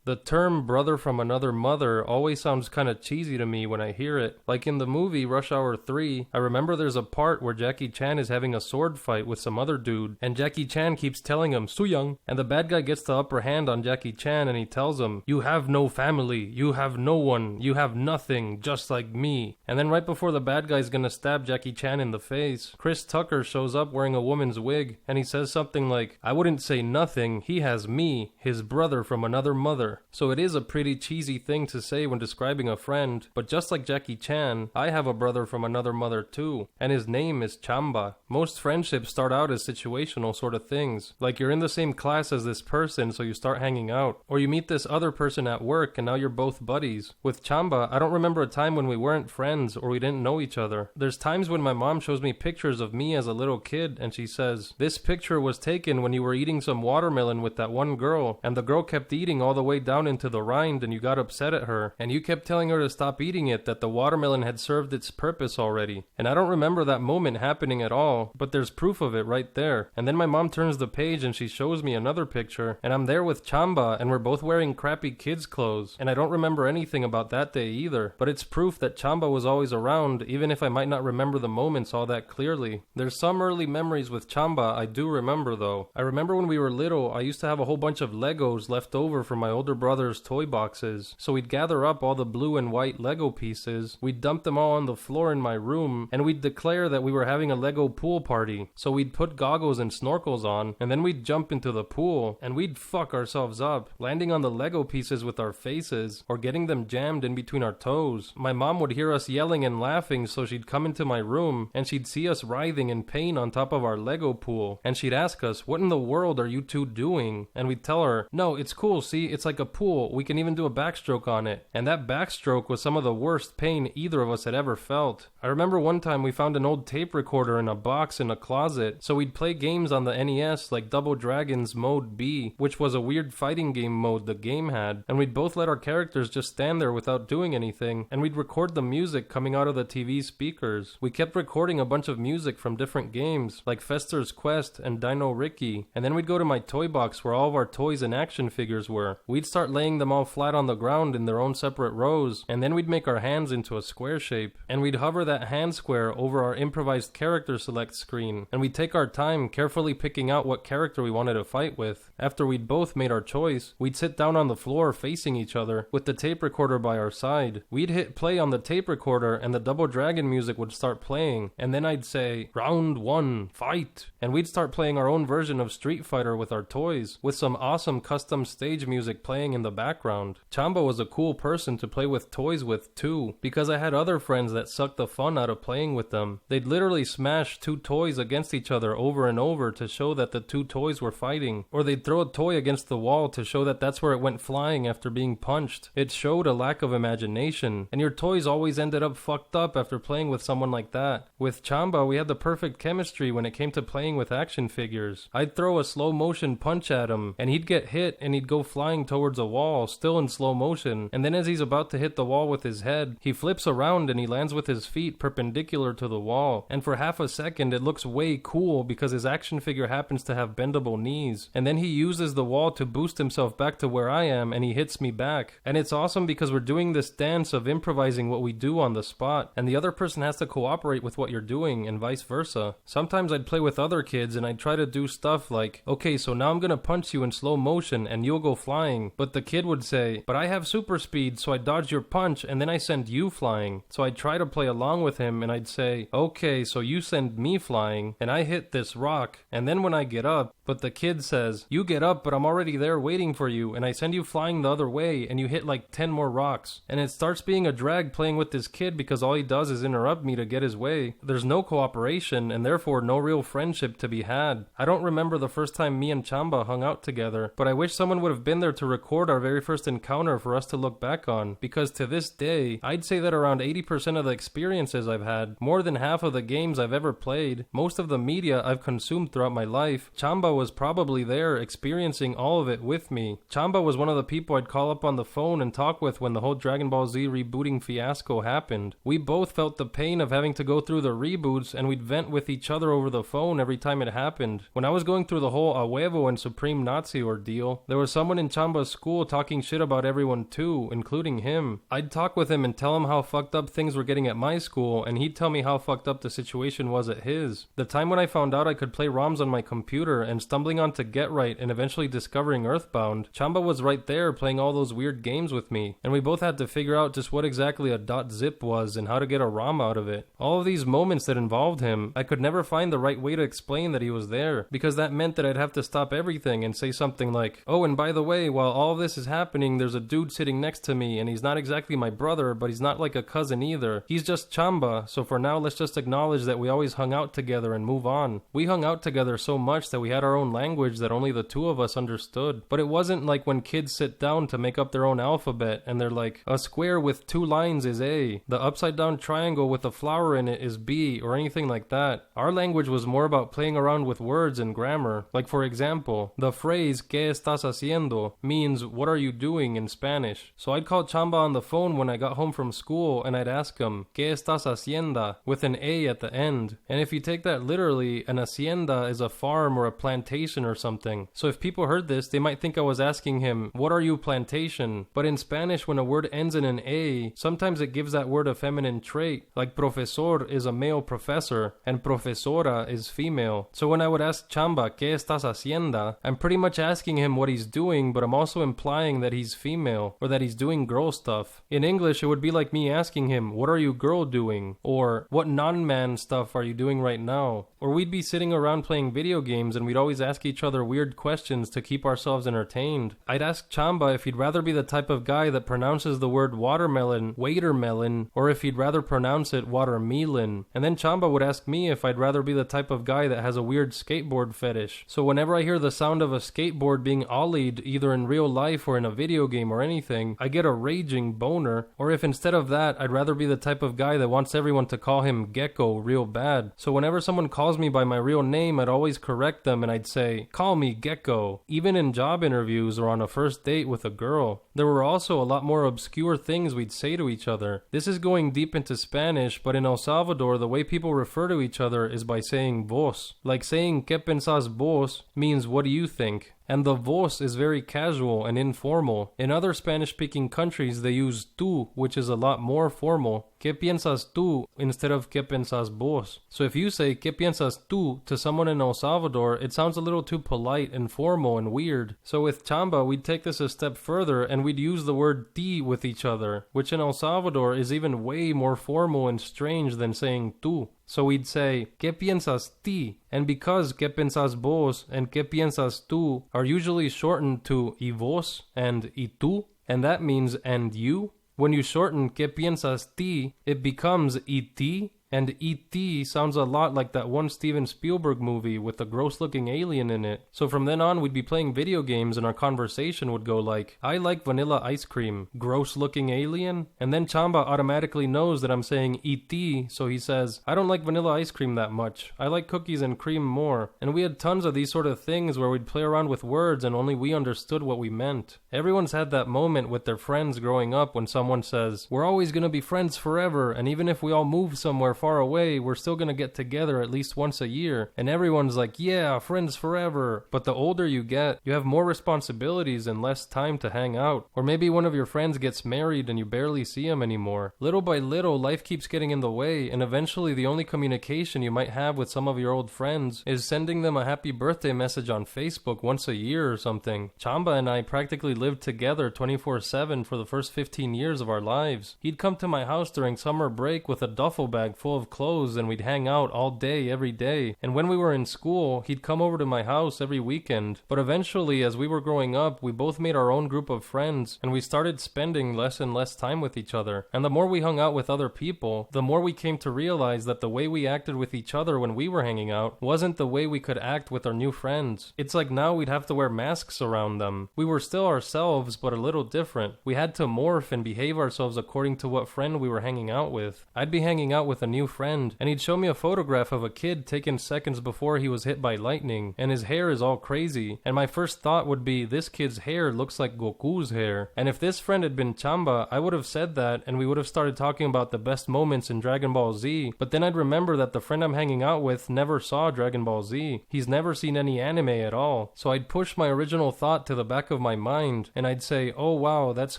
The term brother from another mother always sounds kinda cheesy to me when I hear it. Like in the movie Rush Hour 3, I remember there's a part where Jackie Chan is having a sword fight with some other dude, and Jackie Chan keeps telling him, "Suyang," and the bad guy gets the upper hand on Jackie Chan and he tells him, "You have no family, you have no one, you have nothing, just like me." And then right before the bad guy's gonna stab Jackie Chan in the face, Chris Tucker shows up wearing a woman's wig, and he says something like, "I wouldn't say nothing, he has me, his brother from another mother." So it is a pretty cheesy thing to say when describing a friend, but just like Jackie Chan, I have a brother from another mother too, and his name is Chamba. Most friendships start out as situational sort of things, like you're in the same class as this person so you start hanging out, or you meet this other person at work and now you're both buddies. With Chamba, I don't remember a time when we weren't friends or we didn't know each other. There's times when my mom shows me pictures of me as a little kid and she says, "This picture was taken when you were eating some watermelon with that one girl, and the girl kept eating all the way down into the rind and you got upset at her, and you kept telling her to stop eating it, that the watermelon had served its purpose already." And I don't remember that moment happening at all, but there's proof of it right there. And then my mom turns the page and she shows me another picture, and I'm there with Chamba and we're both wearing crappy kids clothes, and I don't remember anything about that day either, but it's proof that Chamba was always around, even if I might not remember the moments all that clearly. There's some early memories with Chamba I do remember though. I remember when we were little, I used to have a whole bunch of Legos left over from my older brother's toy boxes, so we'd gather up all the blue and white Lego pieces, we'd dump them all on the floor in my room, and we'd declare that we were having a Lego pool party. So we'd put goggles and snorkels on, and then we'd jump into the pool, and we'd fuck ourselves up, landing on the Lego pieces with our faces, or getting them jammed in between our toes. My mom would hear us yelling and laughing, so she'd come into my room, and she'd see us writhing in pain on top of our Lego pool, and she'd ask us, "What in the world are you two doing?" And we'd tell her, "No, it's cool, see, it's like a pool, we can even do a backstroke on it." And that backstroke was some of the worst pain either of us had ever felt. I remember one time we found an old tape recorder in a box in a closet, so we'd play games on the NES like Double Dragons Mode B, which was a weird fighting game mode the game had, and we'd both let our characters just stand there without doing anything, and we'd record the music coming out of the TV speakers. We kept recording a bunch of music from different games, like Fester's Quest and Dino Ricky, and then we'd go to my toy box where all of our toys and action figures were. We'd start laying them all flat on the ground in their own separate rows, and then we'd make our hands into a square shape, and we'd hover that hand square over our improvised character select screen, and we'd take our time carefully picking out what character we wanted to fight with. After we'd both made our choice, we'd sit down on the floor facing each other with the tape recorder by our side. We'd hit play on the tape recorder and the Double Dragon music would start playing, and then I'd say, "Round 1, fight!" And we'd start playing our own version of Street Fighter with our toys, with some awesome custom stage music playing in the background. Chamba was a cool person to play with toys with too, because I had other friends that sucked the fun out of playing with them. They'd literally smash two toys against each other over and over to show that the two toys were fighting, or they'd throw a toy against the wall to show that that's where it went flying after being punched. It showed a lack of imagination, and your toys always ended up fucked up after playing with someone like that. With Chamba, we had the perfect chemistry when it came to playing with action figures. I'd throw a slow motion punch at him, and he'd get hit and he'd go flying towards a wall, still in slow motion, and then as he's about to hit the wall with his head, he flips around and he lands with his feet perpendicular to the wall, and for half a second it looks way cool because his action figure happens to have bendable knees, and then he uses the wall to boost himself back to where I am and he hits me back. And it's awesome because we're doing this dance of improvising what we do on the spot, and the other person has to cooperate with what you're doing and vice versa. Sometimes I'd play with other kids and I'd try to do stuff like, "Okay, so now I'm gonna punch you in slow motion and you'll go flying," but the kid would say, "But I have super speed, so I dodge your punch and then I send you flying." So I'd try to play along with him and I'd say, "Okay, so you send me flying and I hit this rock, and then when I get up," but the kid says, "You get up, but I'm already there waiting for you, and I send you flying the other way and you hit like 10 more rocks." And it starts being a drag playing with this kid because all he does is interrupt me to get his way. There's no cooperation and therefore no real friendship to be had. I don't remember the first time me and Chamba hung out together, but I wish someone would have been there to record our very first encounter for us to look back on, because to this day, I'd say that around 80% of the experiences I've had, more than half of the games I've ever played, most of the media I've consumed throughout my life, Chamba was probably there experiencing all of it with me. Chamba was one of the people I'd call up on the phone and talk with when the whole Dragon Ball Z rebooting fiasco happened. We both felt the pain of having to go through the reboots, and we'd vent with each other over the phone every time it happened. When I was going through the whole A Huevo and Supreme Nazi ordeal, there was someone in Chamba's school talking shit about everyone too, including him. I'd talk with him and tell him how fucked up things were getting at my school, and he'd tell me how fucked up the situation was at his. The time when I found out I could play ROMs on my computer and stumbling onto Get Right and eventually discovering Earthbound, Chamba was right there playing all those weird games with me, and we both had to figure out just what exactly a .zip was and how to get a ROM out of it. All of these moments that involved him, I could never find the right way to explain that he was there, because that meant that I'd have to stop everything and say something like, oh, and by the way, while all of this is happening, there's a dude sitting next to me, and he's not exactly my brother, but he's not like a cousin either. He's just Chamba, so for now let's just acknowledge that we always hung out together and move on. We hung out together so much that we had our own language that only the two of us understood. But it wasn't like when kids sit down to make up their own alphabet, and they're like, a square with 2 lines is A, the upside down triangle with a flower in it is B, or anything like that. Our language was more about playing around with words and grammar. Like for example, the phrase ¿Qué estás haciendo? Means what are you doing in Spanish. So I'd call Chamba on the phone when I got home from school and I'd ask him ¿Qué estás hacienda? With an A at the end. And if you take that literally, an hacienda is a farm or a plantation or something. So if people heard this, they might think I was asking him, what are you plantation? But in Spanish, when a word ends in an A, sometimes it gives that word a feminine trait. Like profesor is a male professor and profesora is female. So when I would ask Chamba ¿Qué estás hacienda? I'm pretty much asking him what he's doing, but I'm also implying that he's female or that he's doing girl stuff. In English, it would be like me asking him, what are you girl doing? Or what non-man stuff are you doing right now? Or we'd be sitting around playing video games and we'd always ask each other weird questions to keep ourselves entertained. I'd ask Chamba if he'd rather be the type of guy that pronounces the word watermelon, watermelon, or if he'd rather pronounce it watermelon. And then Chamba would ask me if I'd rather be the type of guy that has a weird skateboard fetish. So whenever I hear the sound of a skateboard being ollied, either in real life or in a video game or anything, I get a raging boner. Or if instead of that, I'd rather be the type of guy that wants everyone to call him Gecko real bad. So whenever someone calls me by my real name, I'd always correct them and I'd say, call me Gecko. Even in job interviews or on a first date with a girl. There were also a lot more obscure things we'd say to each other. This is going deep into Spanish, but in El Salvador, the way people refer to each other is by saying vos. Like saying ¿Qué pensás vos? Means what do you think? And the vos is very casual and informal. In other Spanish-speaking countries, they use tú, which is a lot more formal. ¿Qué piensas tú? Instead of ¿Qué pensás vos? So if you say ¿Qué piensas tú? To someone in El Salvador, it sounds a little too polite and formal and weird. So with Chamba, we'd take this a step further and we'd use the word ti with each other, which in El Salvador is even way more formal and strange than saying tú. So we'd say, ¿Qué piensas ti? And because ¿Qué pensás vos? And ¿Qué piensas tú? Are usually shortened to y vos and y tú, and that means and you. When you shorten ¿Qué piensas ti? It becomes y ti. And E.T. sounds a lot like that one Steven Spielberg movie with a gross-looking alien in it. So from then on, we'd be playing video games and our conversation would go like, I like vanilla ice cream, gross-looking alien? And then Chamba automatically knows that I'm saying E.T., so he says, I don't like vanilla ice cream that much. I like cookies and cream more. And we had tons of these sort of things where we'd play around with words and only we understood what we meant. Everyone's had that moment with their friends growing up when someone says, we're always going to be friends forever, and even if we all move somewhere far away, we're still gonna get together at least once a year. And everyone's like, yeah, friends forever. But the older you get, you have more responsibilities and less time to hang out. Or maybe one of your friends gets married and you barely see him anymore. Little by little, life keeps getting in the way, and eventually the only communication you might have with some of your old friends is sending them a happy birthday message on Facebook once a year or something. Chamba and I practically lived together 24/7 for the first 15 years of our lives. He'd come to my house during summer break with a duffel bag full of clothes and we'd hang out all day every day. And when we were in school, he'd come over to my house every weekend. But eventually, as we were growing up, we both made our own group of friends and we started spending less and less time with each other. And the more we hung out with other people, the more we came to realize that the way we acted with each other when we were hanging out wasn't the way we could act with our new friends. It's like now we'd have to wear masks around them. We were still ourselves, but a little different. We had to morph and behave ourselves according to what friend we were hanging out with. I'd be hanging out with a new friend, and he'd show me a photograph of a kid taken seconds before he was hit by lightning, and his hair is all crazy, and my first thought would be, this kid's hair looks like Goku's hair. And if this friend had been Chamba, I would have said that, and we would have started talking about the best moments in Dragon Ball Z, but then I'd remember that the friend I'm hanging out with never saw Dragon Ball Z. He's never seen any anime at all. So I'd push my original thought to the back of my mind, and I'd say, oh wow, that's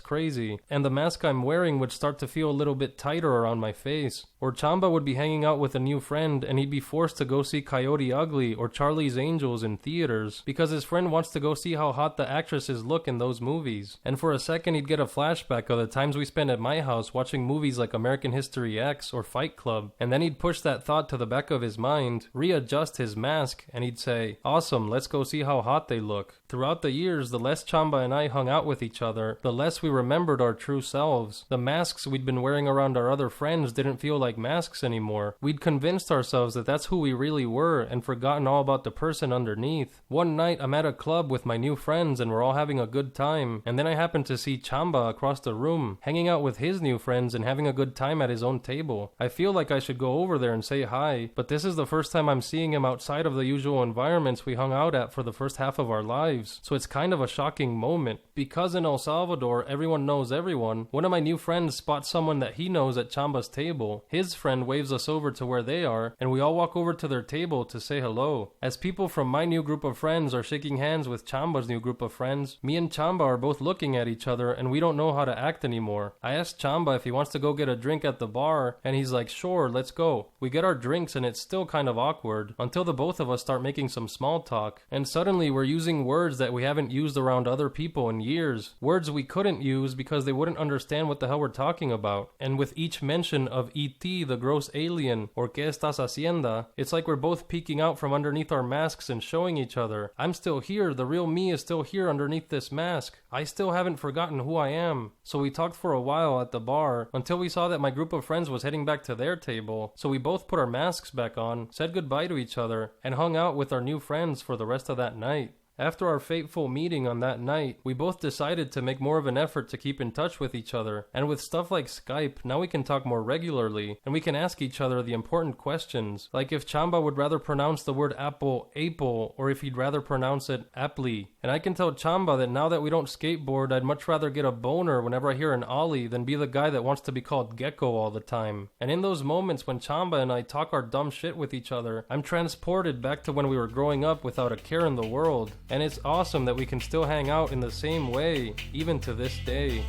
crazy. And the mask I'm wearing would start to feel a little bit tighter around my face. Or Chamba would be hanging out with a new friend, and he'd be forced to go see Coyote Ugly or Charlie's Angels in theaters, because his friend wants to go see how hot the actresses look in those movies. And for a second he'd get a flashback of the times we spent at my house watching movies like American History X or Fight Club, and then he'd push that thought to the back of his mind, readjust his mask, and he'd say, awesome, let's go see how hot they look. Throughout the years, the less Chamba and I hung out with each other, the less we remembered our true selves. The masks we'd been wearing around our other friends didn't feel like masks anymore. We'd convinced ourselves that that's who we really were and forgotten all about the person underneath. One night, I'm at a club with my new friends and we're all having a good time, and then I happened to see Chamba across the room, hanging out with his new friends and having a good time at his own table. I feel like I should go over there and say hi, but this is the first time I'm seeing him outside of the usual environments we hung out at for the first half of our lives, so it's kind of a shocking moment. Because in El Salvador, everyone knows everyone, one of my new friends spots someone that he knows at Chamba's table. His friend waves us over to where they are, and we all walk over to their table to say hello. As people from my new group of friends are shaking hands with Chamba's new group of friends, me and Chamba are both looking at each other and we don't know how to act anymore. I asked Chamba if he wants to go get a drink at the bar, and he's like, sure, let's go. We get our drinks and it's still kind of awkward, until the both of us start making some small talk, and suddenly we're using words that we haven't used around other people in years. Words we couldn't use because they wouldn't understand what the hell we're talking about. And with each mention of E.T. the gross alien, or ¿Qué estás haciendo?, it's like we're both peeking out from underneath our masks and showing each other, I'm still here, the real me is still here underneath this mask. I still haven't forgotten who I am. So we talked for a while at the bar, until we saw that my group of friends was heading back to their table, so we both put our masks back on, said goodbye to each other, and hung out with our new friends for the rest of that night. After our fateful meeting on that night, we both decided to make more of an effort to keep in touch with each other, and with stuff like Skype, now we can talk more regularly, and we can ask each other the important questions, like if Chamba would rather pronounce the word apple, apple, or if he'd rather pronounce it apply. And I can tell Chamba that now that we don't skateboard, I'd much rather get a boner whenever I hear an ollie than be the guy that wants to be called Gecko all the time. And in those moments when Chamba and I talk our dumb shit with each other, I'm transported back to when we were growing up without a care in the world. And it's awesome that we can still hang out in the same way, even to this day.